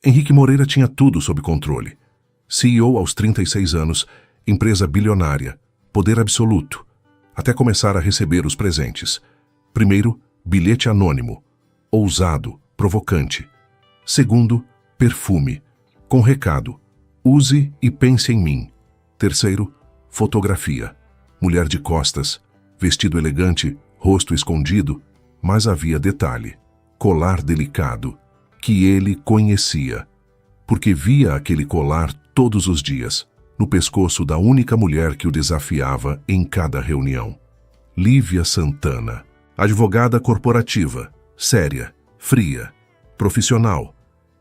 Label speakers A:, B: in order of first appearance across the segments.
A: Henrique Moreira tinha tudo sob controle. CEO aos 36 anos, empresa bilionária, poder absoluto, até começar a receber os presentes. Primeiro, bilhete anônimo, ousado, provocante. Segundo, perfume, com recado, use e pense em mim. Terceiro, fotografia, mulher de costas, vestido elegante, rosto escondido, mas havia detalhe, colar delicado, que ele conhecia, porque via aquele colar todos os dias, no pescoço da única mulher que o desafiava em cada reunião. Lívia Santana, advogada corporativa, séria, fria, profissional,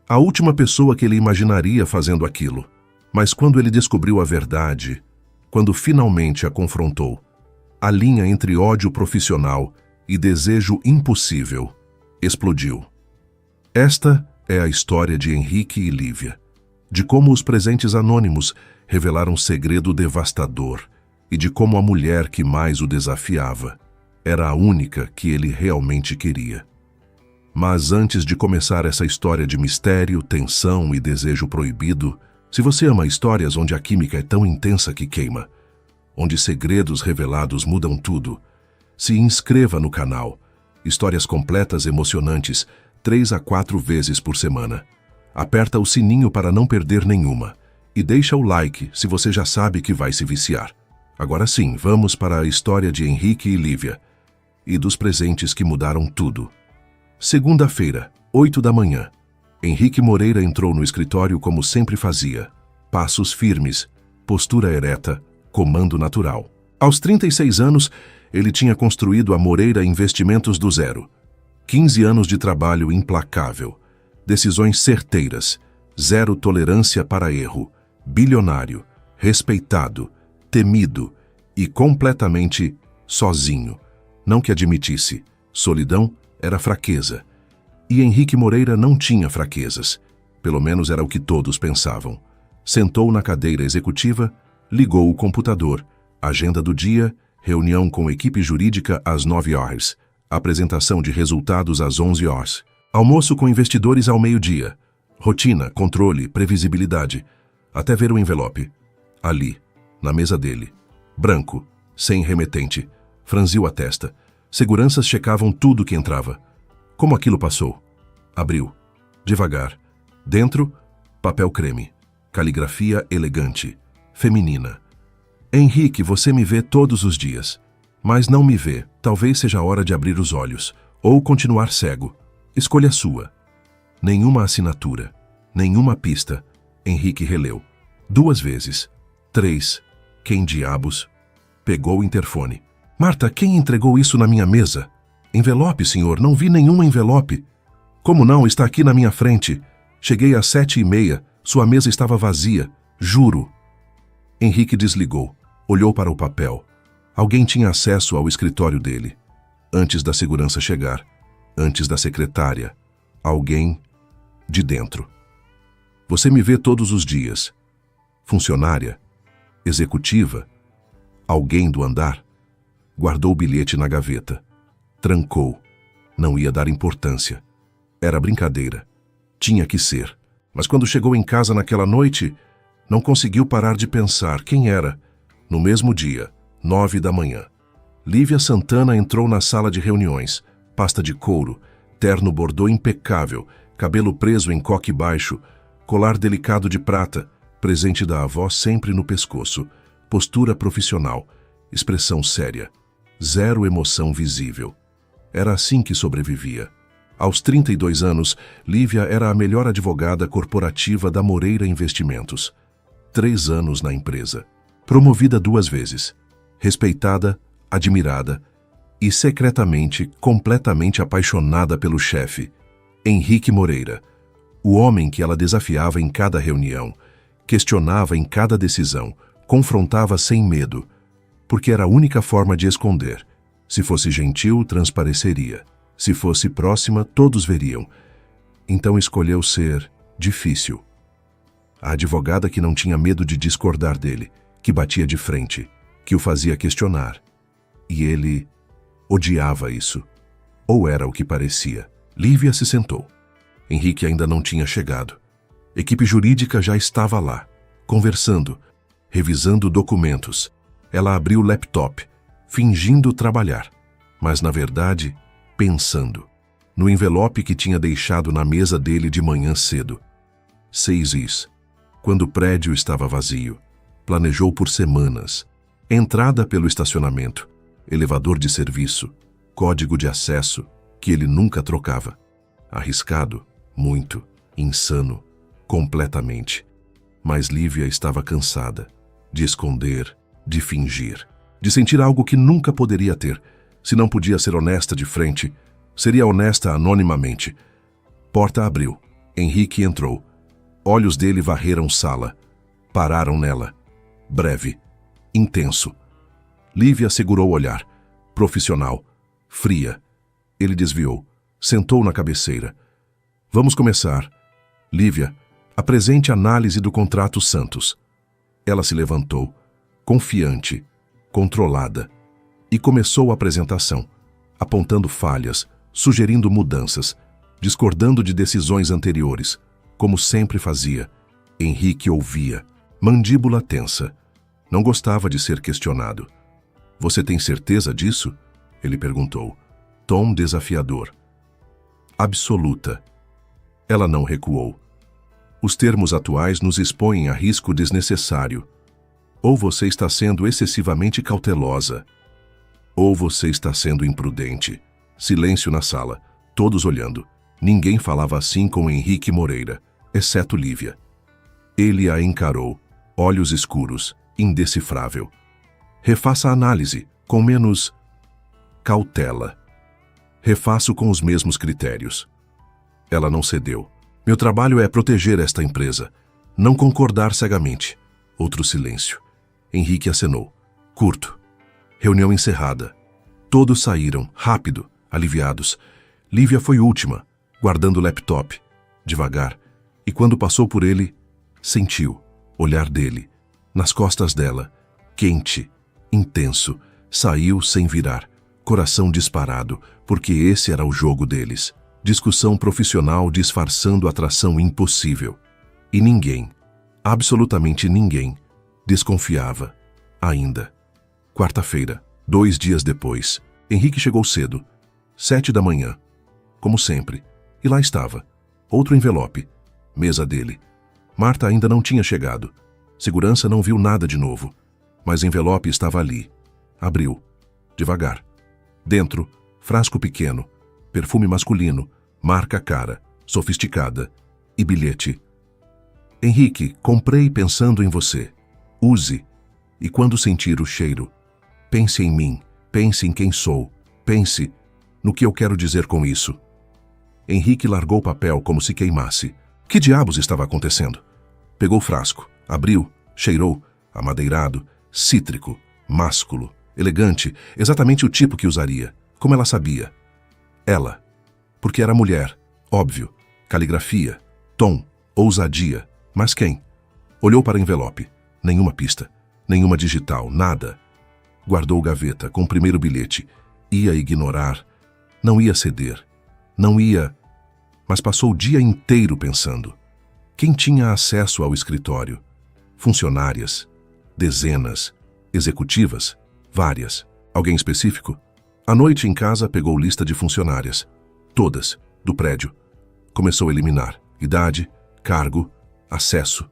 A: a última pessoa que ele imaginaria fazendo aquilo. Mas quando ele descobriu a verdade, quando finalmente a confrontou, a linha entre ódio profissional e desejo impossível explodiu. Esta é a história de Henrique e Lívia, de como os presentes anônimos revelaram um segredo devastador e de como a mulher que mais o desafiava era a única que ele realmente queria. Mas antes de começar essa história de mistério, tensão e desejo proibido, se você ama histórias onde a química é tão intensa que queima, onde segredos revelados mudam tudo, se inscreva no canal. Histórias completas emocionantes, 3 a 4 vezes por semana. Aperta o sininho para não perder nenhuma. E deixa o like se você já sabe que vai se viciar. Agora sim, vamos para a história de Henrique e Lívia e dos presentes que mudaram tudo. Segunda-feira, 8 da manhã. Henrique Moreira entrou no escritório como sempre fazia. Passos firmes, postura ereta, comando natural. Aos 36 anos, ele tinha construído a Moreira Investimentos do zero. 15 anos de trabalho implacável, decisões certeiras, zero tolerância para erro, bilionário, respeitado, temido e completamente sozinho. Não que admitisse, solidão era fraqueza. E Henrique Moreira não tinha fraquezas, pelo menos era o que todos pensavam. Sentou na cadeira executiva, ligou o computador, agenda do dia, reunião com equipe jurídica às 9 horas, apresentação de resultados às 11 horas, almoço com investidores ao meio-dia, rotina, controle, previsibilidade, até ver o envelope. Ali, na mesa dele, branco, sem remetente, franziu a testa. Seguranças checavam tudo que entrava. Como aquilo passou? Abriu. Devagar. Dentro, papel creme. Caligrafia elegante. Feminina. Henrique, você me vê todos os dias. Mas não me vê. Talvez seja a hora de abrir os olhos. Ou continuar cego. Escolha sua. Nenhuma assinatura. Nenhuma pista. Henrique releu. 2 vezes. 3. Quem diabos? Pegou o interfone. Marta, quem entregou isso na minha mesa? Envelope, senhor. Não vi nenhum envelope. Como não? Está aqui na minha frente. Cheguei às 7h30. Sua mesa estava vazia. Juro. Henrique desligou. Olhou para o papel. Alguém tinha acesso ao escritório dele. Antes da segurança chegar. Antes da secretária. Alguém de dentro. Você me vê todos os dias. Funcionária. Executiva. Alguém do andar. Guardou o bilhete na gaveta. Trancou. Não ia dar importância. Era brincadeira. Tinha que ser. Mas quando chegou em casa naquela noite, não conseguiu parar de pensar quem era. No mesmo dia, 9 da manhã. Lívia Santana entrou na sala de reuniões. Pasta de couro, terno bordô impecável, cabelo preso em coque baixo, colar delicado de prata, presente da avó sempre no pescoço, postura profissional, expressão séria, zero emoção visível. Era assim que sobrevivia. Aos 32 anos, Lívia era a melhor advogada corporativa da Moreira Investimentos. 3 anos na empresa. Promovida 2 vezes. Respeitada, admirada e secretamente, completamente apaixonada pelo chefe, Henrique Moreira, o homem que ela desafiava em cada reunião, questionava em cada decisão, confrontava sem medo, porque era a única forma de esconder. Se fosse gentil, transpareceria. Se fosse próxima, todos veriam. Então escolheu ser difícil. A advogada que não tinha medo de discordar dele, que batia de frente, que o fazia questionar. E ele odiava isso. Ou era o que parecia. Lívia se sentou. Henrique ainda não tinha chegado. Equipe jurídica já estava lá, conversando, revisando documentos. Ela abriu o laptop, fingindo trabalhar, mas na verdade, pensando. No envelope que tinha deixado na mesa dele de manhã cedo. 6 is. Quando o prédio estava vazio. Planejou por semanas. Entrada pelo estacionamento, elevador de serviço, código de acesso, que ele nunca trocava. Arriscado, muito, insano, completamente. Mas Lívia estava cansada de esconder, de fingir, de sentir algo que nunca poderia ter. Se não podia ser honesta de frente, seria honesta anonimamente. Porta abriu. Henrique entrou. Olhos dele varreram sala. Pararam nela. Breve. Intenso. Lívia segurou o olhar. Profissional. Fria. Ele desviou. Sentou na cabeceira. Vamos começar. Lívia, apresente a análise do contrato Santos. Ela se levantou, confiante, controlada, e começou a apresentação, apontando falhas, sugerindo mudanças, discordando de decisões anteriores, como sempre fazia. Henrique ouvia, mandíbula tensa. Não gostava de ser questionado. Você tem certeza disso? Ele perguntou. Tom desafiador. Absoluta. Ela não recuou. Os termos atuais nos expõem a risco desnecessário. Ou você está sendo excessivamente cautelosa, ou você está sendo imprudente. Silêncio na sala, todos olhando. Ninguém falava assim com Henrique Moreira, exceto Lívia. Ele a encarou, olhos escuros, indecifrável. Refaça a análise, com menos cautela. Refaço com os mesmos critérios. Ela não cedeu. Meu trabalho é proteger esta empresa, não concordar cegamente. Outro silêncio. Henrique acenou. Curto. Reunião encerrada. Todos saíram, rápido, aliviados. Lívia foi última, guardando o laptop, devagar, e quando passou por ele, sentiu, olhar dele, nas costas dela, quente, intenso, saiu sem virar, coração disparado, porque esse era o jogo deles. Discussão profissional disfarçando atração impossível. E ninguém, absolutamente ninguém, desconfiava, ainda. Quarta-feira, 2 dias depois, Henrique chegou cedo, 7 da manhã, como sempre, e lá estava, outro envelope, mesa dele. Marta ainda não tinha chegado. Segurança não viu nada de novo, mas o envelope estava ali. Abriu, devagar. Dentro, frasco pequeno, perfume masculino, marca cara, sofisticada, e bilhete. Henrique, comprei pensando em você. Use, e quando sentir o cheiro, pense em mim, pense em quem sou, pense no que eu quero dizer com isso. Henrique largou o papel como se queimasse. Que diabos estava acontecendo? Pegou o frasco, abriu, cheirou, amadeirado, cítrico, másculo, elegante, exatamente o tipo que usaria. Como ela sabia? Ela. Porque era mulher, óbvio. Caligrafia, tom, ousadia. Mas quem? Olhou para o envelope. Nenhuma pista. Nenhuma digital, nada. Guardou gaveta com o primeiro bilhete. Ia ignorar. Não ia ceder. Não ia... Mas passou o dia inteiro pensando. Quem tinha acesso ao escritório? Funcionárias. Dezenas. Executivas. Várias. Alguém específico? À noite em casa pegou lista de funcionárias. Todas, do prédio. Começou a eliminar. Idade, cargo, acesso.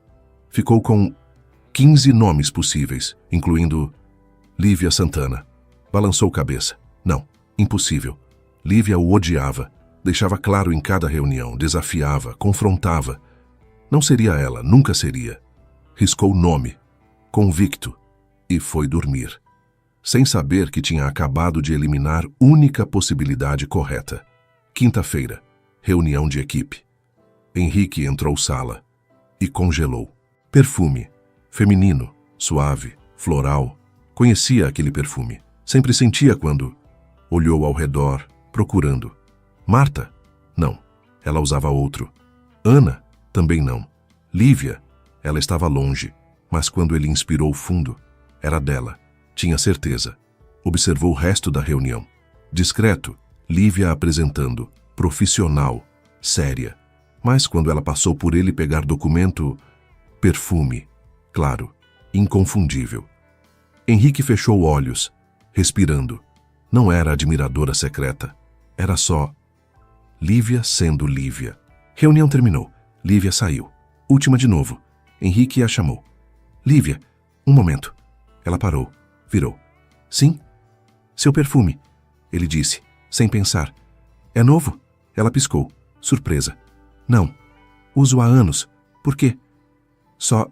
A: Ficou com 15 nomes possíveis, incluindo Lívia Santana. Balançou cabeça. Não, impossível. Lívia o odiava. Deixava claro em cada reunião, desafiava, confrontava. Não seria ela, nunca seria. Riscou o nome, convicto, e foi dormir, sem saber que tinha acabado de eliminar única possibilidade correta. Quinta-feira, reunião de equipe. Henrique entrou sala e congelou. Perfume, feminino, suave, floral. Conhecia aquele perfume. Sempre sentia quando olhou ao redor, procurando. Marta? Não, ela usava outro. Ana? Também não. Lívia? Ela estava longe, mas quando ele inspirou fundo, era dela. Tinha certeza. Observou o resto da reunião. Discreto, Lívia apresentando, profissional, séria. Mas quando ela passou por ele pegar documento, perfume, claro, inconfundível. Henrique fechou olhos, respirando. Não era admiradora secreta. Era só Lívia sendo Lívia. Reunião terminou. Lívia saiu. Última de novo. Henrique a chamou. Lívia, um momento. Ela parou, virou. Sim? Seu perfume, ele disse, sem pensar. É novo? Ela piscou, surpresa. Não. Uso há anos. Por quê? Só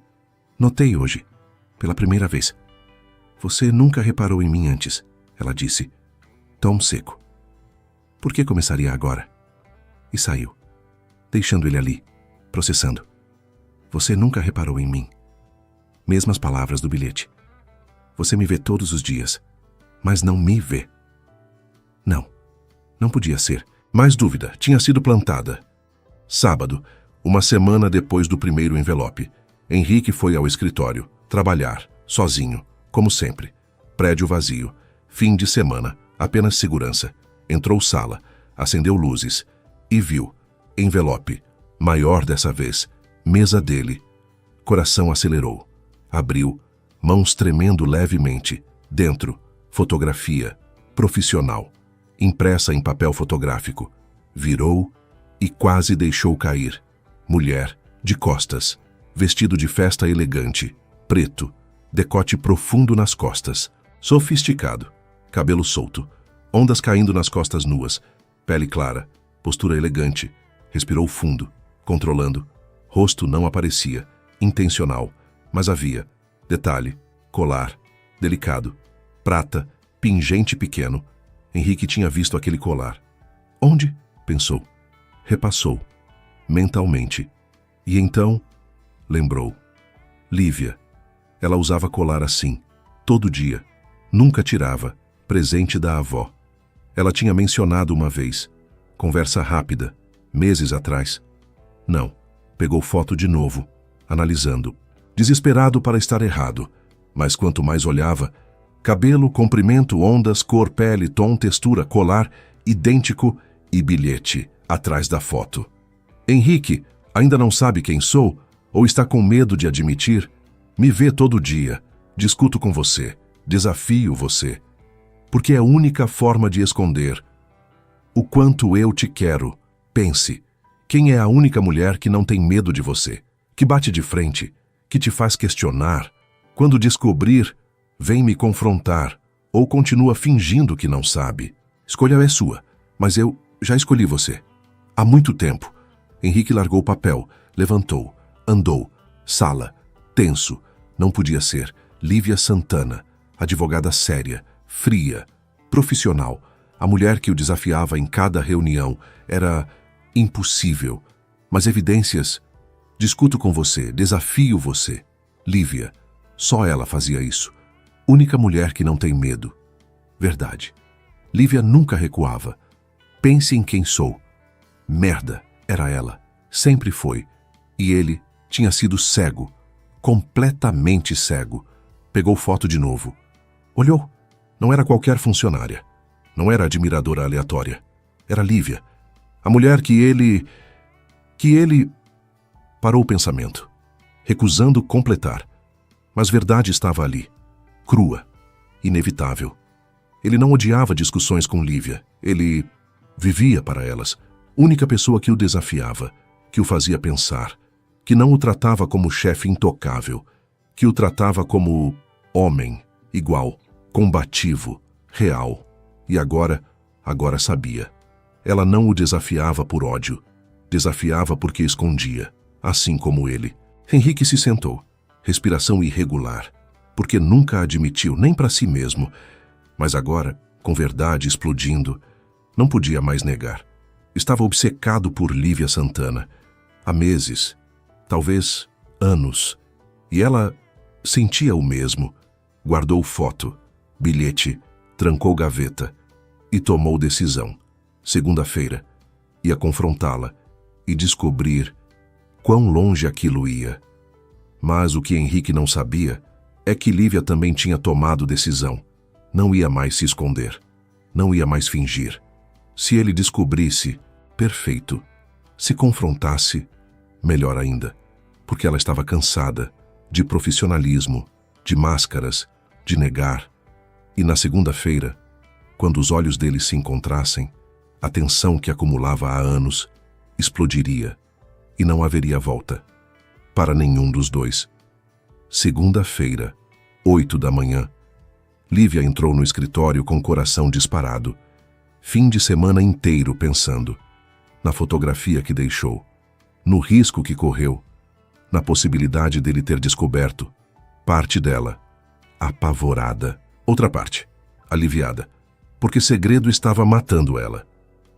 A: notei hoje, pela primeira vez. Você nunca reparou em mim antes, ela disse. Tom seco. Por que começaria agora? E saiu, deixando ele ali, processando. Você nunca reparou em mim. Mesmas palavras do bilhete. Você me vê todos os dias, mas não me vê. Não, não podia ser. Mais dúvida tinha sido plantada. Sábado, uma semana depois do primeiro envelope, Henrique foi ao escritório, trabalhar, sozinho, como sempre. Prédio vazio, fim de semana, apenas segurança. Entrou sala, acendeu luzes e viu, envelope, maior dessa vez, mesa dele. Coração acelerou. Abriu, mãos tremendo levemente. Dentro, fotografia, profissional, impressa em papel fotográfico. Virou e quase deixou cair. Mulher, de costas, vestido de festa elegante, preto, decote profundo nas costas, sofisticado, cabelo solto, ondas caindo nas costas nuas, pele clara, postura elegante, respirou fundo, controlando. Rosto não aparecia, intencional, mas havia. Detalhe, colar, delicado, prata, pingente pequeno. Henrique tinha visto aquele colar. Onde? Pensou. Repassou, mentalmente. E então, lembrou. Lívia. Ela usava colar assim, todo dia. Nunca tirava, presente da avó. Ela tinha mencionado uma vez. Conversa rápida, meses atrás. Não. Pegou foto de novo, analisando. Desesperado para estar errado. Mas quanto mais olhava, cabelo, comprimento, ondas, cor, pele, tom, textura, colar, idêntico e bilhete atrás da foto. Henrique, ainda não sabe quem sou? Ou está com medo de admitir? Me vê todo dia, discuto com você, desafio você. Porque é a única forma de esconder o quanto eu te quero. Pense. Quem é a única mulher que não tem medo de você, que bate de frente, que te faz questionar? Quando descobrir, vem me confrontar, ou continua fingindo que não sabe. Escolha é sua, mas eu já escolhi você. Há muito tempo. Henrique largou o papel, levantou, andou, sala, tenso. Não podia ser. Lívia Santana, advogada séria, fria, profissional. A mulher que o desafiava em cada reunião era impossível. Mas evidências. Discuto com você, desafio você. Lívia. Só ela fazia isso. Única mulher que não tem medo. Verdade. Lívia nunca recuava. Pense em quem sou. Merda, era ela. Sempre foi. E ele tinha sido cego. Completamente cego. Pegou foto de novo. Olhou. Não era qualquer funcionária. Não era admiradora aleatória. Era Lívia. A mulher que ele... Parou o pensamento, recusando completar. Mas verdade estava ali, crua, inevitável. Ele não odiava discussões com Lívia. Ele vivia para elas. Única pessoa que o desafiava, que o fazia pensar, que não o tratava como chefe intocável, que o tratava como homem, igual, combativo, real. E agora sabia. Ela não o desafiava por ódio. Desafiava porque escondia, assim como ele. Henrique se sentou, respiração irregular, porque nunca admitiu nem para si mesmo, mas agora, com verdade explodindo, não podia mais negar. Estava obcecado por Lívia Santana, há meses, talvez anos, e ela sentia o mesmo. Guardou foto, bilhete, trancou gaveta e tomou decisão. Segunda-feira, ia confrontá-la e descobrir quão longe aquilo ia. Mas o que Henrique não sabia é que Lívia também tinha tomado decisão. Não ia mais se esconder. Não ia mais fingir. Se ele descobrisse, perfeito. Se confrontasse, melhor ainda, porque ela estava cansada de profissionalismo, de máscaras, de negar. E na segunda-feira, quando os olhos dele se encontrassem, a tensão que acumulava há anos explodiria e não haveria volta para nenhum dos dois. Segunda-feira, 8 da manhã. Lívia entrou no escritório com o coração disparado. Fim de semana inteiro pensando na fotografia que deixou, no risco que correu, na possibilidade dele ter descoberto parte dela, apavorada. Outra parte, aliviada, porque segredo estava matando ela.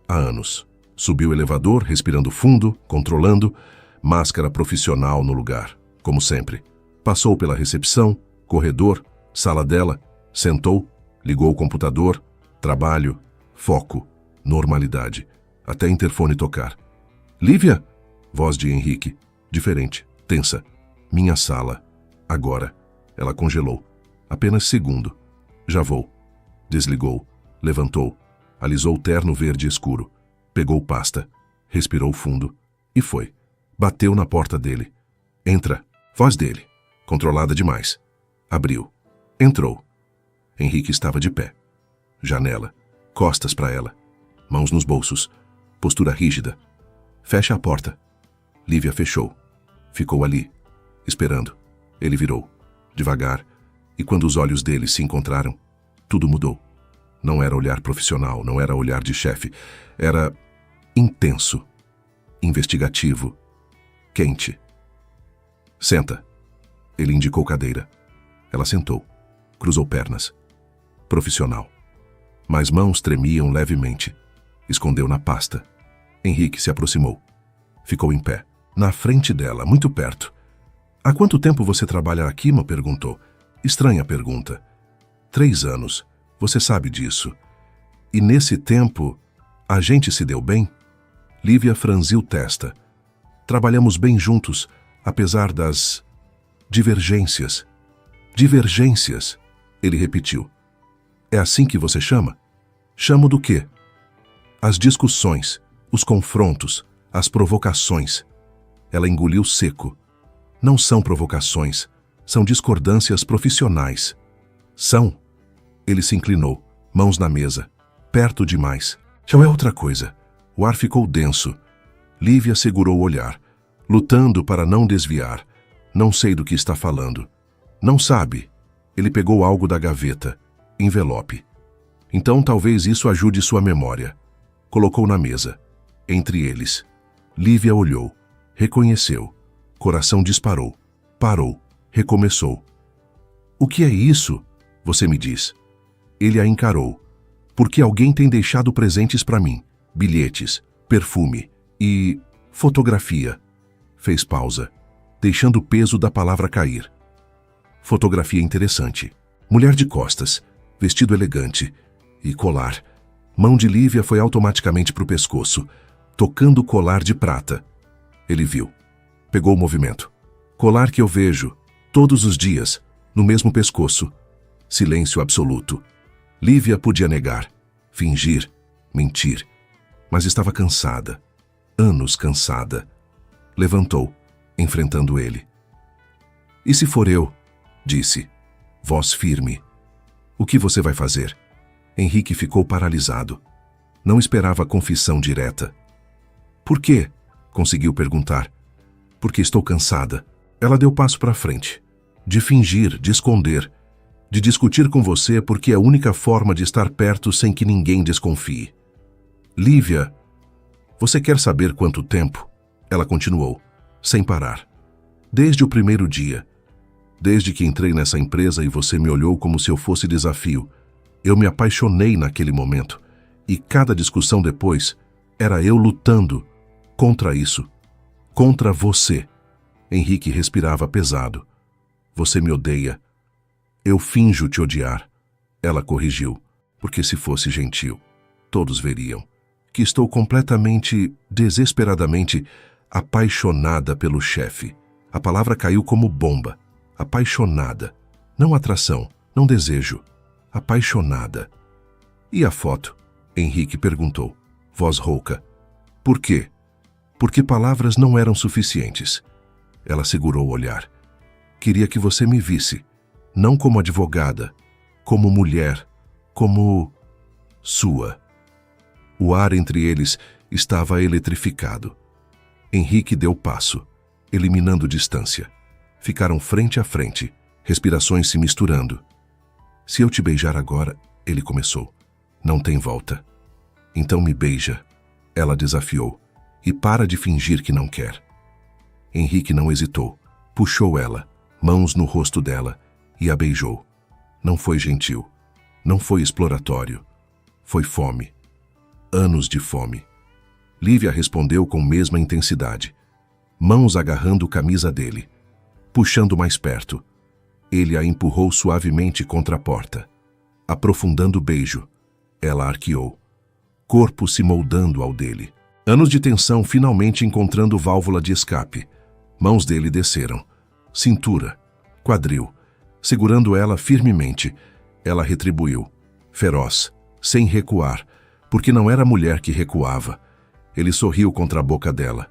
A: Há anos. Subiu o elevador, respirando fundo, controlando, máscara profissional no lugar, como sempre. Passou pela recepção, corredor, sala dela, sentou, ligou o computador, trabalho, foco, normalidade, até interfone tocar. Lívia? Voz de Henrique, diferente, tensa. Minha sala. Agora. Ela congelou. Apenas segundo. Já vou. Desligou, levantou, alisou o terno verde escuro, pegou pasta, respirou fundo e foi. Bateu na porta dele. Entra. Voz dele, controlada demais. Abriu. Entrou. Henrique estava de pé. Janela, costas para ela, mãos nos bolsos, postura rígida. Fecha a porta. Lívia fechou. Ficou ali, esperando. Ele virou, devagar, e quando os olhos dele se encontraram, tudo mudou. Não era olhar profissional, não era olhar de chefe. Era intenso, investigativo, quente. Senta. Ele indicou cadeira. Ela sentou, cruzou pernas. Profissional. Mas mãos tremiam levemente. Escondeu na pasta. Henrique se aproximou. Ficou em pé, na frente dela, muito perto. Há quanto tempo você trabalha aqui? Me perguntou. Estranha pergunta. 3 anos. Você sabe disso. E nesse tempo, a gente se deu bem? Lívia franziu testa. Trabalhamos bem juntos, apesar das divergências. Divergências, ele repetiu. É assim que você chama? Chamo do quê? As discussões, os confrontos, as provocações. Ela engoliu seco. Não são provocações, são discordâncias profissionais. São. Ele se inclinou, mãos na mesa, perto demais. Já é outra coisa. O ar ficou denso. Lívia segurou o olhar, lutando para não desviar. Não sei do que está falando. Não sabe. Ele pegou algo da gaveta. Envelope. Então talvez isso ajude sua memória. Colocou na mesa. Entre eles. Lívia olhou. Reconheceu. Coração disparou. Parou. Recomeçou. O que é isso? Você me diz. Ele a encarou. Porque alguém tem deixado presentes para mim. Bilhetes, perfume e fotografia. Fez pausa, deixando o peso da palavra cair. Fotografia interessante. Mulher de costas, vestido elegante e colar. Mão de Lívia foi automaticamente para o pescoço, tocando o colar de prata. Ele viu. Pegou o movimento. Colar que eu vejo, todos os dias, no mesmo pescoço. Silêncio absoluto. Lívia podia negar, fingir, mentir. Mas estava cansada. Anos cansada. Levantou, enfrentando ele. E se for eu? Disse, voz firme. O que você vai fazer? Henrique ficou paralisado. Não esperava a confissão direta. Por quê? Conseguiu perguntar. Porque estou cansada. Ela deu passo para frente. De fingir, de esconder. De discutir com você porque é a única forma de estar perto sem que ninguém desconfie. Lívia, você quer saber quanto tempo? Ela continuou, sem parar. Desde o primeiro dia. Desde que entrei nessa empresa e você me olhou como se eu fosse desafio. Eu me apaixonei naquele momento. E cada discussão depois era eu lutando contra isso. Contra você. Henrique respirava pesado. Você me odeia. Eu finjo te odiar. Ela corrigiu, porque se fosse gentil, todos veriam que estou completamente, desesperadamente apaixonada pelo chefe. A palavra caiu como bomba. Apaixonada. Não atração, não desejo. Apaixonada. E a foto? Henrique perguntou, voz rouca. Por quê? porque palavras não eram suficientes. Ela segurou o olhar. Queria que você me visse, não como advogada, como mulher, como sua. O ar entre eles estava eletrificado. Henrique deu passo, eliminando distância. Ficaram frente a frente, respirações se misturando. Se eu te beijar agora, ele começou. Não tem volta. Então me beija, ela desafiou, e para de fingir que não quer. Henrique não hesitou, puxou ela, mãos no rosto dela, e a beijou. Não foi gentil, não foi exploratório, foi fome. Anos de fome. Lívia respondeu com mesma intensidade, mãos agarrando a camisa dele, puxando mais perto. Ele a empurrou suavemente contra a porta. Aprofundando o beijo, ela arqueou, corpo se moldando ao dele. Anos de tensão finalmente encontrando válvula de escape. Mãos dele desceram. Cintura, quadril. Segurando ela firmemente, ela retribuiu, feroz, sem recuar, porque não era a mulher que recuava. Ele sorriu contra a boca dela.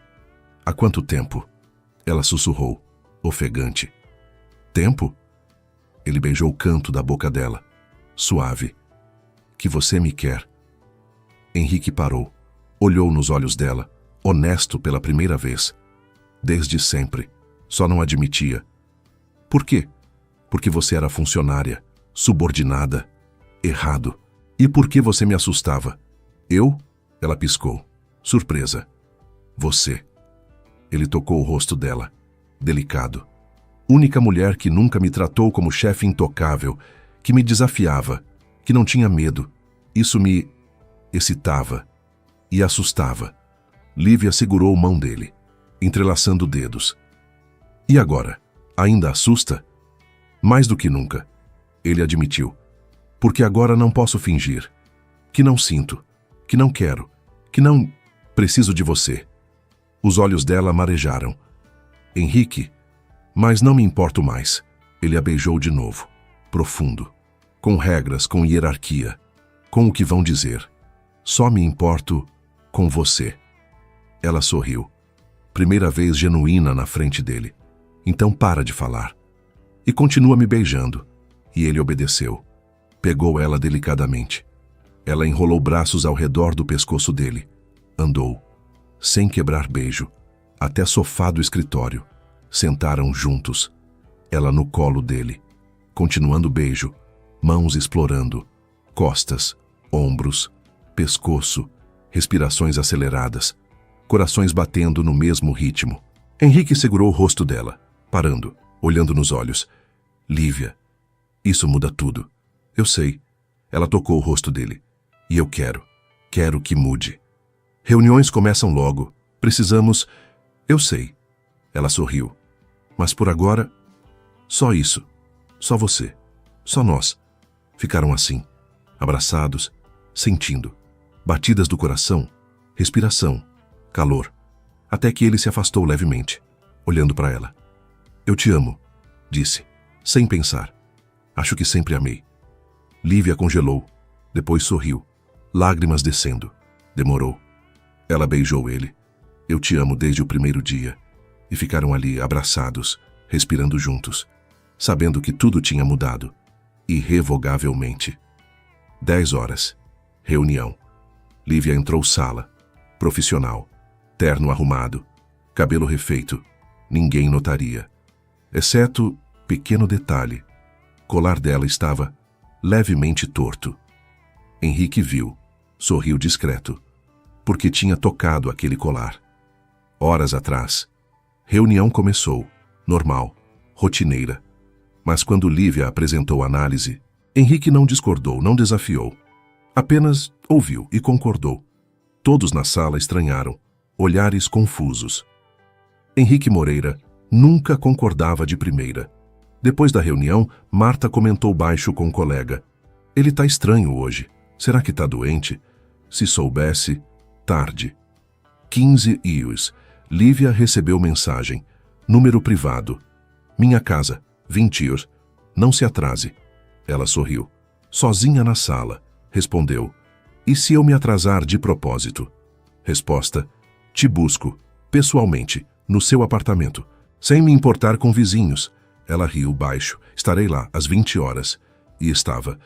A: Há quanto tempo? Ela sussurrou, ofegante. Tempo? Ele beijou o canto da boca dela, suave. Que você me quer. Henrique parou, olhou nos olhos dela, honesto pela primeira vez. Desde sempre, só não admitia. Por quê? Porque você era funcionária, subordinada, errado. E por que você me assustava? Eu? Ela piscou, surpresa. Você. Ele tocou o rosto dela, delicado. Única mulher que nunca me tratou como chefe intocável, que me desafiava, que não tinha medo. Isso me excitava e assustava. Lívia segurou a mão dele, entrelaçando dedos. E agora? Ainda assusta? Mais do que nunca, ele admitiu. Porque agora não posso fingir. Que não sinto, que não quero, que não preciso de você. Os olhos dela marejaram. Henrique, mas não me importo mais. Ele a beijou de novo, profundo, com regras, com hierarquia, com o que vão dizer. Só me importo com você. Ela sorriu, primeira vez genuína na frente dele. Então para de falar. E continua me beijando. E ele obedeceu. Pegou ela delicadamente. Ela enrolou braços ao redor do pescoço dele. Andou, sem quebrar beijo, até sofá do escritório. Sentaram juntos. Ela no colo dele, continuando o beijo, mãos explorando, costas, ombros, pescoço, respirações aceleradas, corações batendo no mesmo ritmo. Henrique segurou o rosto dela, parando, olhando nos olhos. Lívia, isso muda tudo. Eu sei. Ela tocou o rosto dele. E eu quero que mude. Reuniões começam logo. Precisamos... Eu sei. Ela sorriu. Mas por agora, só isso. Só você. Só nós. Ficaram assim, abraçados, sentindo. Batidas do coração, respiração, calor. Até que ele se afastou levemente, olhando para ela. Eu te amo, disse, sem pensar. Acho que sempre amei. Lívia congelou, depois sorriu, lágrimas descendo. Demorou. Ela beijou ele. Eu te amo desde o primeiro dia. E ficaram ali, abraçados, respirando juntos, sabendo que tudo tinha mudado, irrevogavelmente. 10 horas. Reunião. Lívia entrou sala, profissional, terno arrumado, cabelo refeito. Ninguém notaria. Exceto pequeno detalhe. Colar dela estava levemente torto. Henrique viu, sorriu discreto, porque tinha tocado aquele colar. Horas atrás. Reunião começou, normal, rotineira. Mas quando Lívia apresentou a análise, Henrique não discordou, não desafiou. Apenas ouviu e concordou. Todos na sala estranharam, olhares confusos. Henrique Moreira nunca concordava de primeira. Depois da reunião, Marta comentou baixo com o colega. Ele tá estranho hoje. Será que tá doente? Se soubesse, tarde. 15 ios. Lívia recebeu mensagem. Número privado. Minha casa, 20 ios. Não se atrase. Ela sorriu. Sozinha na sala. Respondeu. E se eu me atrasar de propósito? Resposta. Te busco. pessoalmente, no seu apartamento, sem me importar com vizinhos. Ela riu baixo. Estarei lá, às 20 horas. E estava,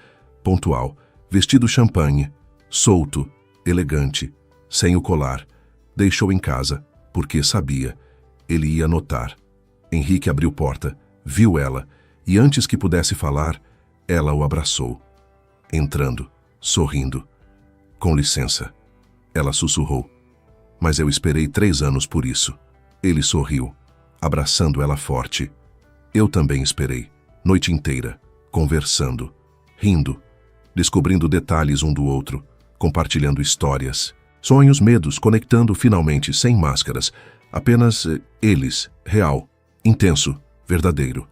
A: pontual, vestido champanhe, solto, elegante, sem o colar. Deixou em casa, porque sabia. Ele ia notar. Henrique abriu porta, viu ela, e antes que pudesse falar, ela o abraçou. Entrando, sorrindo. Com licença. Ela sussurrou. Mas eu esperei 3 anos por isso. Ele sorriu, abraçando ela forte. Eu também esperei, noite inteira, conversando, rindo, descobrindo detalhes um do outro, compartilhando histórias, sonhos, medos, conectando finalmente, sem máscaras, apenas eles, real, intenso, verdadeiro.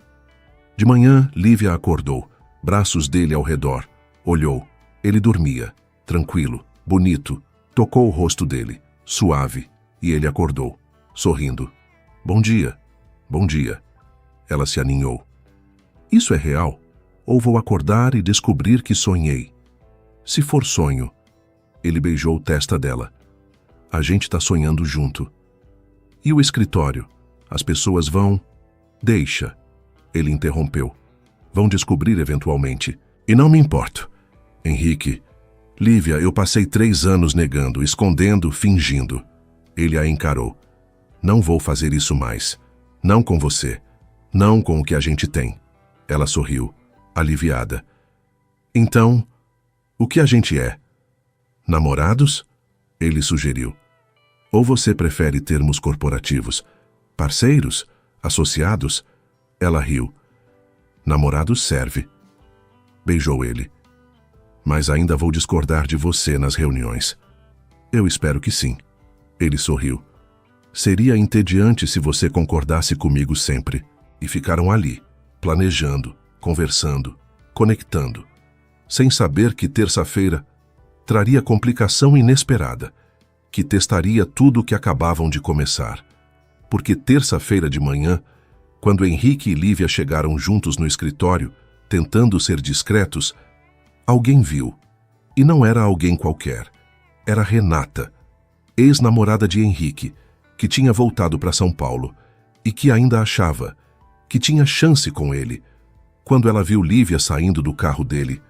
A: De manhã, Lívia acordou, braços dele ao redor, olhou. Ele dormia, tranquilo, bonito, tocou o rosto dele, suave, e ele acordou, sorrindo. Bom dia, bom dia. Ela se aninhou. Isso é real? Ou vou acordar e descobrir que sonhei? Se for sonho. Ele beijou a testa dela. A gente tá sonhando junto. E o escritório? As pessoas vão... Deixa. Ele interrompeu. Vão descobrir eventualmente. E não me importo. Henrique. Lívia, eu passei 3 anos negando, escondendo, fingindo. Ele a encarou. Não vou fazer isso mais. Não com você. Não com o que a gente tem. Ela sorriu, aliviada. Então, o que a gente é? Namorados? Ele sugeriu. Ou você prefere termos corporativos? Parceiros? Associados? Ela riu. Namorados serve. Beijou ele. Mas ainda vou discordar de você nas reuniões. Eu espero que sim. Ele sorriu. Seria entediante se você concordasse comigo sempre. E ficaram ali, planejando, conversando, conectando, sem saber que terça-feira traria complicação inesperada, que testaria tudo o que acabavam de começar. Porque terça-feira de manhã, quando Henrique e Lívia chegaram juntos no escritório, tentando ser discretos, alguém viu. E não era alguém qualquer. Era Renata, ex-namorada de Henrique, que tinha voltado para São Paulo e que ainda achava que tinha chance com ele. Quando ela viu Lívia saindo do carro dele,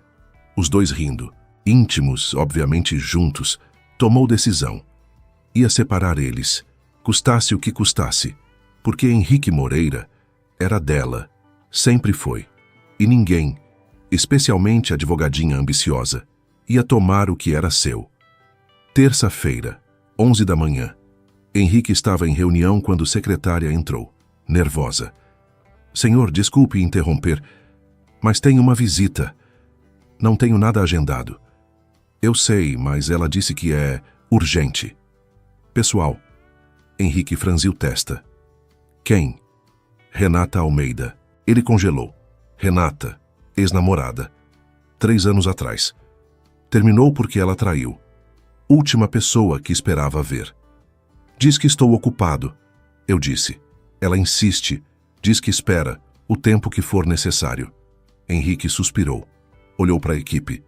A: os dois rindo, íntimos, obviamente juntos, tomou decisão. Ia separar eles, custasse o que custasse, porque Henrique Moreira era dela, sempre foi. E ninguém, especialmente a advogadinha ambiciosa, ia tomar o que era seu. Terça-feira, 11 da manhã. Henrique estava em reunião quando a secretária entrou, nervosa. Senhor, desculpe interromper, mas tenho uma visita. Não tenho nada agendado. Eu sei, mas ela disse que é urgente. Pessoal. Henrique franziu testa. Quem? Renata Almeida. Ele congelou. Renata, ex-namorada. 3 anos atrás. Terminou porque ela traiu. Última pessoa que esperava ver. Diz que estou ocupado. Eu disse. Ela insiste. Diz que espera o tempo que for necessário. Henrique suspirou. Olhou para a equipe.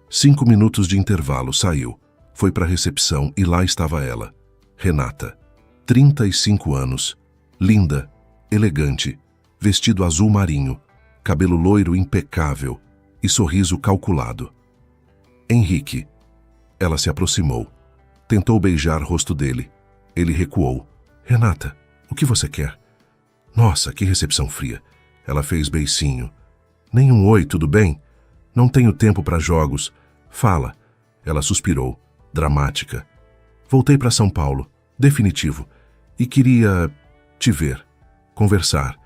A: 5 minutos de intervalo, saiu. Foi para a recepção e lá estava ela. Renata. 35 anos. Linda, elegante, vestido azul marinho, cabelo loiro impecável e sorriso calculado. Henrique. Ela se aproximou. Tentou beijar o rosto dele. Ele recuou. Renata, o que você quer? Nossa, que recepção fria. Ela fez beicinho. Nem um oi, tudo bem? Não tenho tempo para jogos. Fala. Ela suspirou, dramática. Voltei para São Paulo, definitivo. E queria te ver, conversar.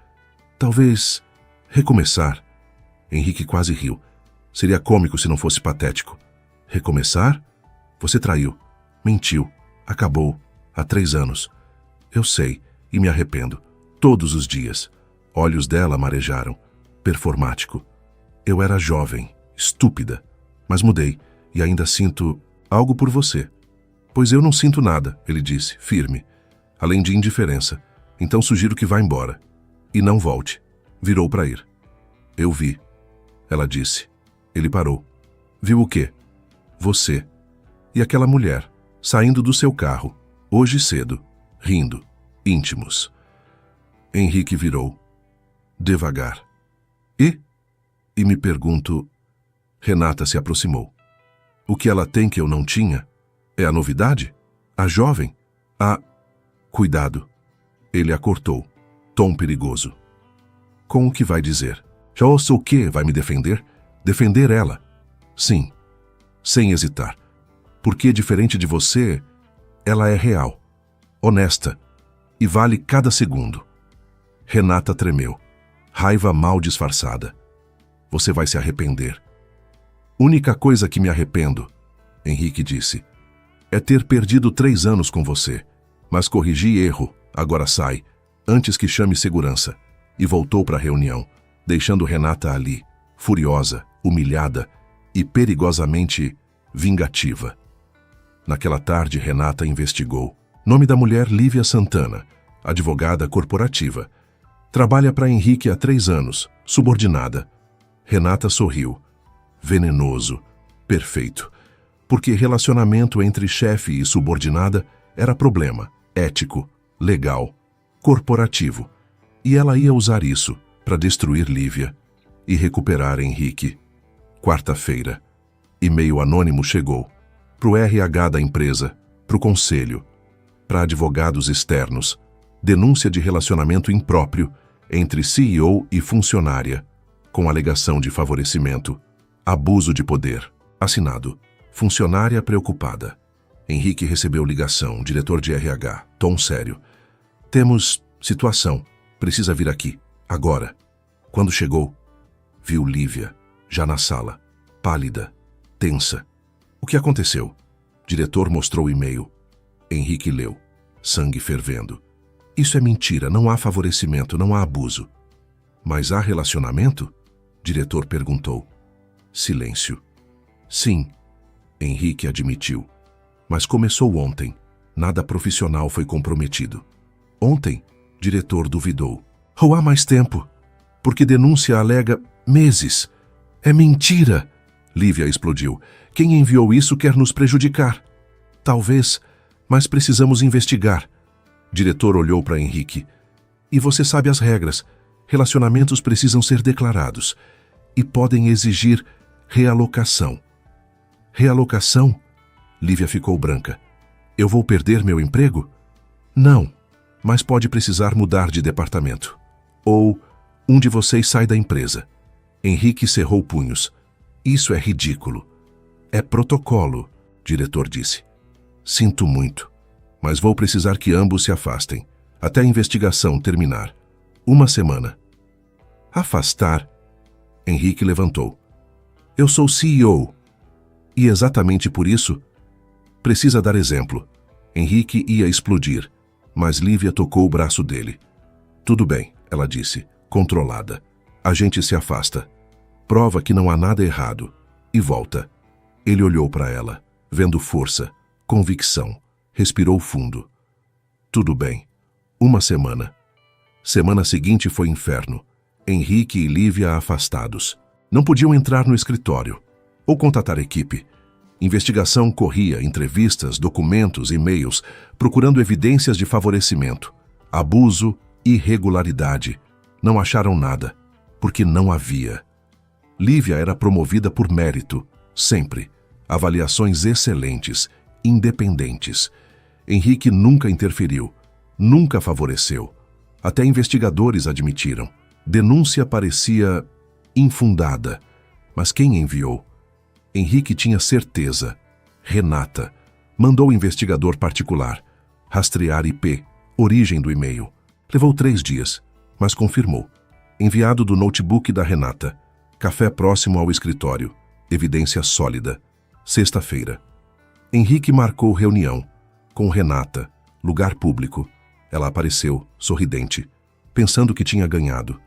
A: Talvez recomeçar. Henrique quase riu. Seria cômico se não fosse patético. Recomeçar? Você traiu, mentiu, acabou, há 3 anos. Eu sei, e me arrependo. Todos os dias. Olhos dela marejaram. Performático. Eu era jovem, estúpida, mas mudei e ainda sinto algo por você. Pois eu não sinto nada, ele disse, firme. Além de indiferença. Então sugiro que vá embora. E não volte. Virou para ir. Eu vi. Ela disse. Ele parou. Viu o quê? Você. E aquela mulher, saindo do seu carro, hoje cedo. rindo, íntimos. Henrique virou, devagar. E me pergunto... Renata se aproximou. O que ela tem que eu não tinha? É a novidade? A jovem? Cuidado. Ele a cortou. Tom perigoso. Com o que vai dizer? Já ouço o quê? Vai me defender? Defender ela? Sim. Sem hesitar. Porque, diferente de você, ela é real, honesta e vale cada segundo. Renata tremeu. Raiva mal disfarçada. Você vai se arrepender. Única coisa que me arrependo, Henrique disse, é ter perdido 3 anos com você. Mas corrigi erro, agora sai, antes que chame segurança. E voltou para a reunião, deixando Renata ali, furiosa, humilhada e perigosamente vingativa. Naquela tarde, Renata investigou. Nome da mulher: Lívia Santana, advogada corporativa. Trabalha para Henrique há 3 anos, subordinada. Renata sorriu. Venenoso. Perfeito. Porque relacionamento entre chefe e subordinada era problema, ético, legal, corporativo. E ela ia usar isso para destruir Lívia e recuperar Henrique. Quarta-feira. E-mail anônimo chegou. Pro RH da empresa, pro conselho, para advogados externos. Denúncia de relacionamento impróprio entre CEO e funcionária, com alegação de favorecimento. Abuso de poder. Assinado. Funcionária preocupada. Henrique recebeu ligação. Diretor de RH. Tom sério. Temos situação. Precisa vir aqui. Agora. Quando chegou, viu Lívia, já na sala, pálida, tensa. O que aconteceu? Diretor mostrou o e-mail. Henrique leu. Sangue fervendo. Isso é mentira. Não há favorecimento. Não há abuso. Mas há relacionamento? Diretor perguntou. Silêncio. Sim, Henrique admitiu. Mas começou ontem. Nada profissional foi comprometido. Ontem, diretor duvidou. Ou há mais tempo? Porque denúncia alega meses. É mentira! Lívia explodiu. Quem enviou isso quer nos prejudicar. Talvez, mas precisamos investigar. Diretor olhou para Henrique. E você sabe as regras. Relacionamentos precisam ser declarados. E podem exigir realocação. Realocação? Lívia ficou branca. Eu vou perder meu emprego? Não, mas pode precisar mudar de departamento. Ou um de vocês sai da empresa. Henrique cerrou punhos. Isso é ridículo. É protocolo, diretor disse. Sinto muito, mas vou precisar que ambos se afastem, até a investigação terminar. 1 semana. Afastar? Henrique levantou. Eu sou CEO. E exatamente por isso, precisa dar exemplo. Henrique ia explodir, mas Lívia tocou o braço dele. Tudo bem, ela disse, controlada. A gente se afasta. Prova que não há nada errado. E volta. Ele olhou para ela, vendo força, convicção. Respirou fundo. Tudo bem. 1 semana. Semana seguinte foi inferno. Henrique e Lívia afastados. Não podiam entrar no escritório ou contatar equipe. Investigação corria, entrevistas, documentos, e-mails, procurando evidências de favorecimento, abuso, irregularidade. Não acharam nada, porque não havia. Lívia era promovida por mérito, sempre. Avaliações excelentes, independentes. Henrique nunca interferiu, nunca favoreceu. Até investigadores admitiram. Denúncia parecia infundada. Mas quem enviou? Henrique tinha certeza. Renata. Mandou o investigador particular. Rastrear IP, origem do e-mail. Levou 3 dias, mas confirmou. Enviado do notebook da Renata. Café próximo ao escritório. Evidência sólida. Sexta-feira. Henrique marcou reunião. Com Renata. Lugar público. Ela apareceu, sorridente, pensando que tinha ganhado.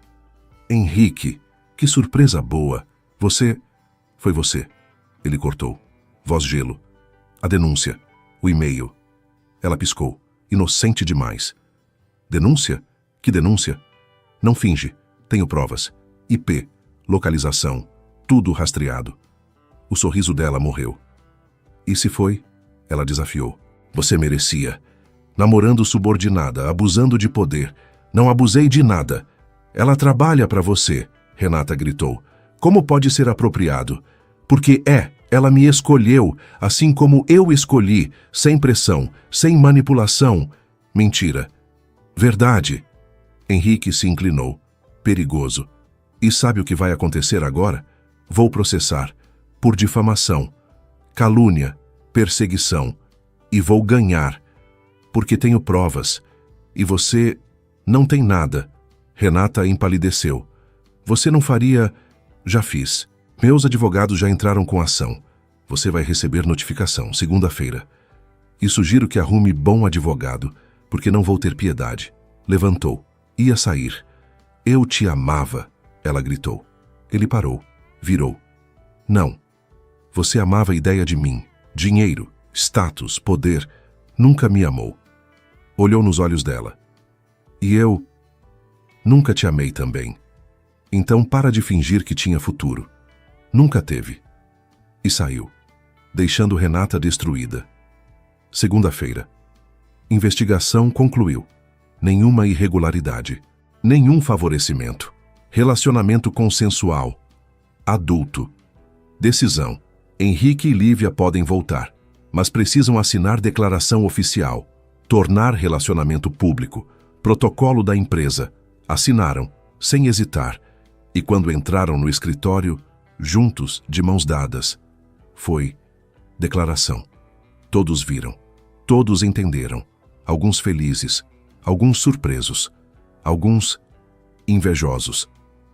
A: Henrique, que surpresa boa. Você... Foi você. Ele cortou. Voz gelo. A denúncia. O e-mail. Ela piscou. Inocente demais. Denúncia? Que denúncia? Não finge. Tenho provas. IP. Localização. Tudo rastreado. O sorriso dela morreu. E se foi? Ela desafiou. Você merecia. namorando subordinada, abusando de poder. Não abusei de nada. Ela trabalha para você, Renata gritou. Como pode ser apropriado? Porque ela me escolheu, assim como eu escolhi, sem pressão, sem manipulação. Mentira. Verdade. Henrique se inclinou. Perigoso. E sabe o que vai acontecer agora? Vou processar. Por difamação, calúnia, perseguição. E vou ganhar. Porque tenho provas. E você não tem nada. Renata empalideceu. Você não faria... Já fiz. Meus advogados já entraram com ação. Você vai receber notificação, segunda-feira. E sugiro que arrume bom advogado, porque não vou ter piedade. Levantou. Ia sair. Eu te amava, ela gritou. Ele parou. Virou. Não. Você amava a ideia de mim. Dinheiro, status, poder. Nunca me amou. Olhou nos olhos dela. E eu... Nunca te amei também. Então para de fingir que tinha futuro. Nunca teve. E saiu, deixando Renata destruída. Segunda-feira. Investigação concluiu. Nenhuma irregularidade. Nenhum favorecimento. Relacionamento consensual. Adulto. Decisão. Henrique e Lívia podem voltar, mas precisam assinar declaração oficial. Tornar relacionamento público. Protocolo da empresa. Assinaram, sem hesitar. E quando entraram no escritório, juntos, de mãos dadas. Foi declaração. Todos viram. Todos entenderam. Alguns felizes, alguns surpresos, alguns invejosos.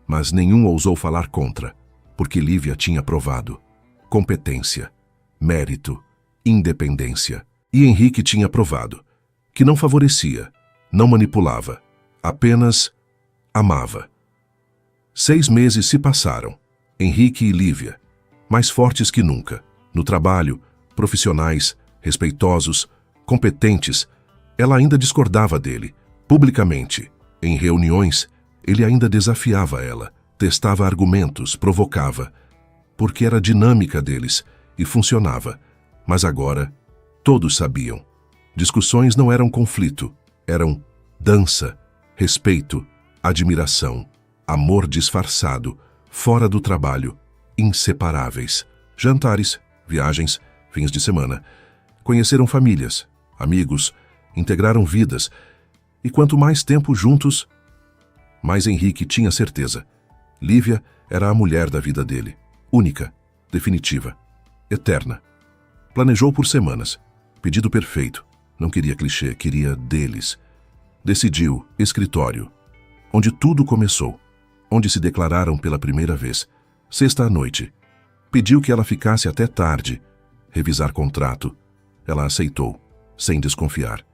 A: Mas nenhum ousou falar contra, porque Lívia tinha provado. Competência, mérito, independência. E Henrique tinha provado que não favorecia, não manipulava, apenas amava. 6 meses se passaram. Henrique e Lívia, mais fortes que nunca, no trabalho, profissionais, respeitosos, competentes. Ela ainda discordava dele, publicamente. Em reuniões, ele ainda desafiava ela, testava argumentos, provocava, porque era a dinâmica deles e funcionava. Mas agora, todos sabiam. Discussões não eram conflito, eram dança, respeito, admiração, amor disfarçado, fora do trabalho, inseparáveis. Jantares, viagens, fins de semana. Conheceram famílias, amigos, integraram vidas. E quanto mais tempo juntos, mais Henrique tinha certeza. Lívia era a mulher da vida dele. Única, definitiva, eterna. Planejou por semanas. Pedido perfeito. Não queria clichê, queria deles. Decidiu, escritório. Onde tudo começou. Onde se declararam pela primeira vez. Sexta à noite. Pediu que ela ficasse até tarde. Revisar contrato. Ela aceitou, sem desconfiar.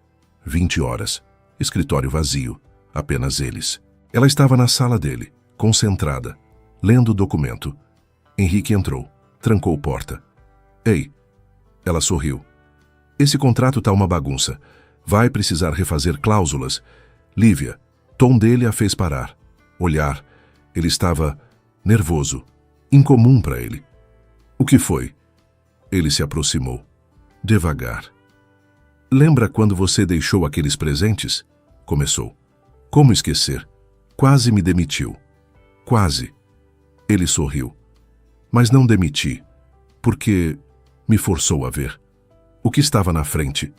A: 20 horas. Escritório vazio. Apenas eles. Ela estava na sala dele, concentrada, lendo o documento. Henrique entrou. Trancou a porta. Ei. Ela sorriu. Esse contrato tá uma bagunça. Vai precisar refazer cláusulas. Lívia. Tom dele a fez parar. Olhar. Ele estava nervoso. Incomum para ele. O que foi? Ele se aproximou. Devagar. Lembra quando você deixou aqueles presentes? Começou. Como esquecer? Quase me demitiu. Quase. Ele sorriu. Mas não demiti, porque me forçou a ver. O que estava na frente.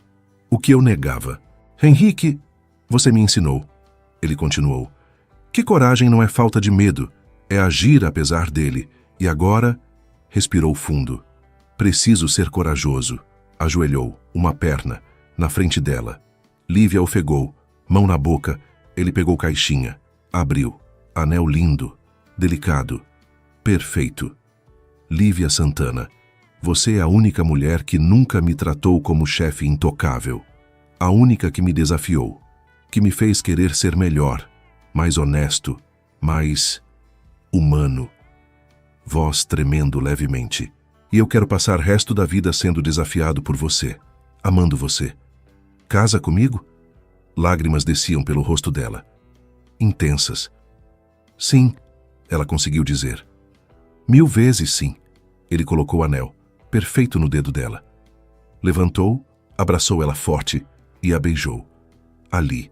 A: O que eu negava. Henrique, você me ensinou. Ele continuou. Que coragem não é falta de medo, é agir apesar dele. E agora, respirou fundo. Preciso ser corajoso. Ajoelhou, uma perna, na frente dela. Lívia ofegou, mão na boca. Ele pegou caixinha. Abriu. Anel lindo, delicado, perfeito. Lívia Santana, você é a única mulher que nunca me tratou como chefe intocável. A única que me desafiou, que me fez querer ser melhor, mais honesto, mais humano. Voz tremendo levemente. E eu quero passar o resto da vida sendo desafiado por você, amando você. Casa comigo? Lágrimas desciam pelo rosto dela. Intensas. Sim, ela conseguiu dizer. 1000 vezes sim. Ele colocou o anel, perfeito no dedo dela. Levantou, abraçou ela forte. e a beijou. Ali,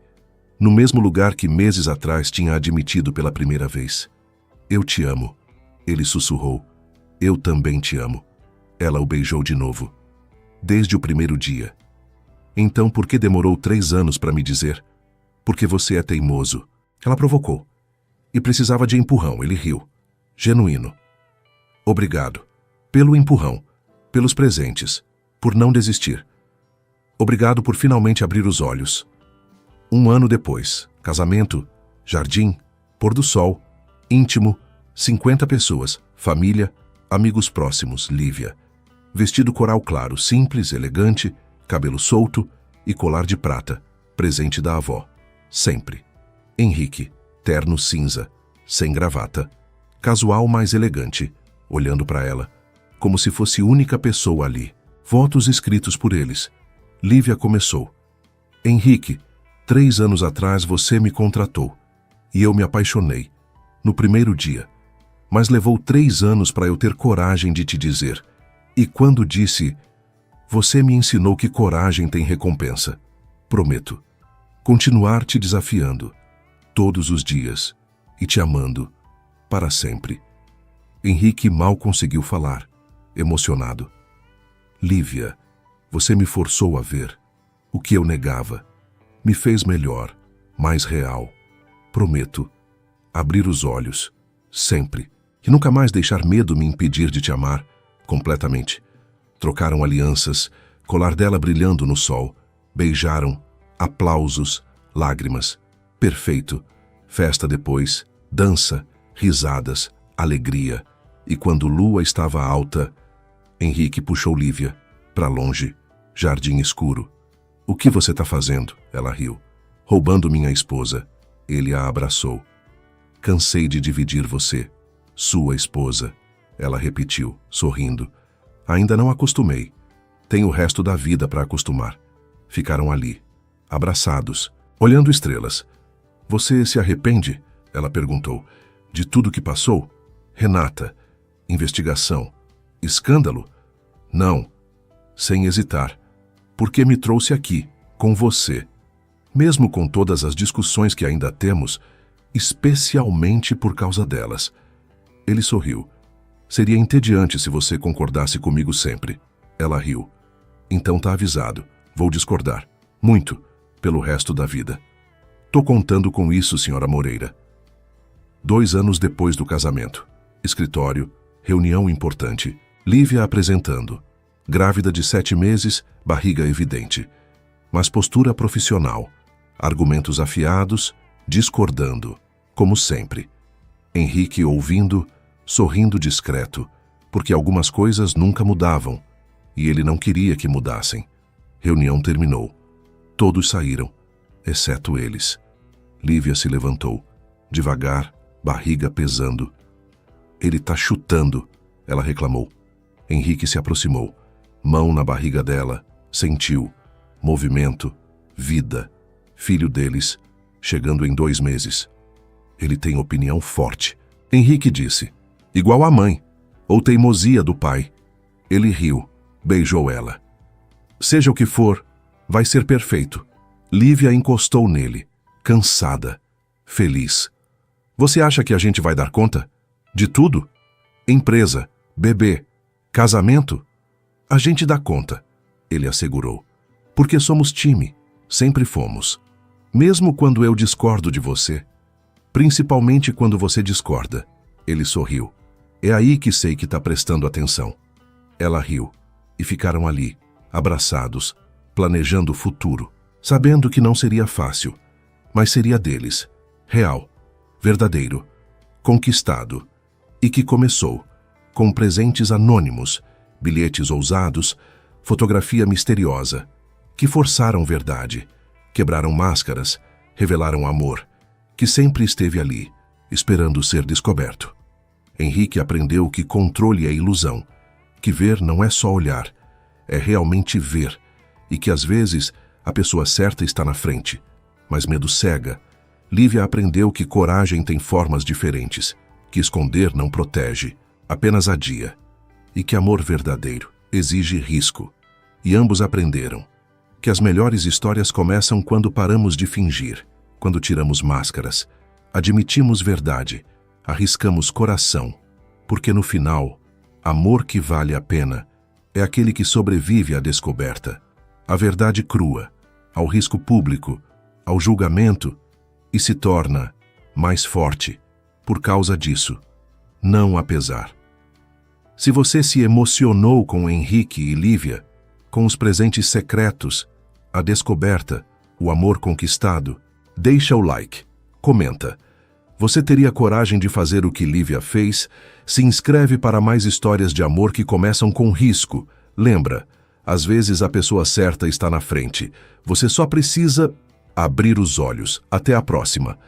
A: no mesmo lugar que meses atrás tinha admitido pela primeira vez. Eu te amo, ele sussurrou. Eu também te amo. Ela o beijou de novo. Desde o primeiro dia. Então por que demorou 3 anos para me dizer? Porque você é teimoso. Ela provocou. E precisava de empurrão, ele riu. Genuíno. Obrigado. Pelo empurrão. Pelos presentes. Por não desistir. Obrigado por finalmente abrir os olhos. 1 ano depois. Casamento. Jardim. Pôr do sol. Íntimo. 50 pessoas. Família. Amigos próximos. Lívia. Vestido coral claro, simples, elegante, cabelo solto e colar de prata. Presente da avó. Sempre. Henrique. Terno cinza. Sem gravata. Casual, mas elegante. Olhando para ela. Como se fosse única pessoa ali. Votos escritos por eles. Lívia começou. Henrique, 3 anos atrás você me contratou. E eu me apaixonei. No primeiro dia. Mas levou 3 anos para eu ter coragem de te dizer. E quando disse, você me ensinou que coragem tem recompensa. Prometo. Continuar te desafiando. Todos os dias. E te amando. Para sempre. Henrique mal conseguiu falar. Emocionado. Lívia, você me forçou a ver. O que eu negava. Me fez melhor. Mais real. Prometo. Abrir os olhos. Sempre. E nunca mais deixar medo me impedir de te amar. Completamente. Trocaram alianças, colar dela brilhando no sol. Beijaram, aplausos, lágrimas. Perfeito. Festa depois, dança, risadas, alegria. E quando lua estava alta, Henrique puxou Lívia para longe, jardim escuro. O que você está fazendo? Ela riu. Roubando minha esposa. Ele a abraçou. Cansei de dividir você, sua esposa. Ela repetiu, sorrindo. Ainda não acostumei. Tenho o resto da vida para acostumar. Ficaram ali, abraçados, olhando estrelas. Você se arrepende? Ela perguntou. De tudo que passou? Renata. Investigação. Escândalo? Não. Sem hesitar. Porque me trouxe aqui, com você. Mesmo com todas as discussões que ainda temos, especialmente por causa delas. Ele sorriu. Seria entediante se você concordasse comigo sempre. Ela riu. Então tá avisado. Vou discordar. Muito. Pelo resto da vida. Tô contando com isso, senhora Moreira. 2 anos depois do casamento. Escritório. Reunião importante. Lívia apresentando. Grávida de 7 meses, barriga evidente. Mas postura profissional. Argumentos afiados, discordando. Como sempre. Henrique ouvindo, sorrindo discreto, porque algumas coisas nunca mudavam, e ele não queria que mudassem. Reunião terminou. Todos saíram, exceto eles. Lívia se levantou, devagar, barriga pesando. Ele tá chutando, ela reclamou. Henrique se aproximou, mão na barriga dela, sentiu, movimento, vida. Filho deles, chegando em 2 meses. Ele tem opinião forte. Henrique disse, igual a mãe, ou teimosia do pai. Ele riu, beijou ela. Seja o que for, vai ser perfeito. Lívia encostou nele, cansada, feliz. Você acha que a gente vai dar conta? De tudo? Empresa, bebê, casamento? A gente dá conta, ele assegurou. Porque somos time, sempre fomos. Mesmo quando eu discordo de você. Principalmente quando você discorda. Ele sorriu. É aí que sei que está prestando atenção. Ela riu. E ficaram ali, abraçados, planejando o futuro, sabendo que não seria fácil, mas seria deles, real, verdadeiro, conquistado, e que começou, com presentes anônimos, bilhetes ousados, fotografia misteriosa, que forçaram verdade, quebraram máscaras, revelaram amor, que sempre esteve ali, esperando ser descoberto. Henrique aprendeu que controle é ilusão, que ver não é só olhar, é realmente ver, e que às vezes a pessoa certa está na frente, mas medo cega. Lívia aprendeu que coragem tem formas diferentes, que esconder não protege, apenas adia, e que amor verdadeiro exige risco. E ambos aprenderam. que as melhores histórias começam quando paramos de fingir, quando tiramos máscaras, admitimos verdade, arriscamos coração, porque no final, amor que vale a pena é aquele que sobrevive à descoberta, à verdade crua, ao risco público, ao julgamento e se torna mais forte por causa disso, não apesar. Se você se emocionou com Henrique e Lívia, com os presentes secretos, a descoberta, o amor conquistado, deixa o like, comenta. Você teria coragem de fazer o que Lívia fez? Se inscreve para mais histórias de amor que começam com risco. Lembra, às vezes a pessoa certa está na frente. Você só precisa abrir os olhos. Até a próxima.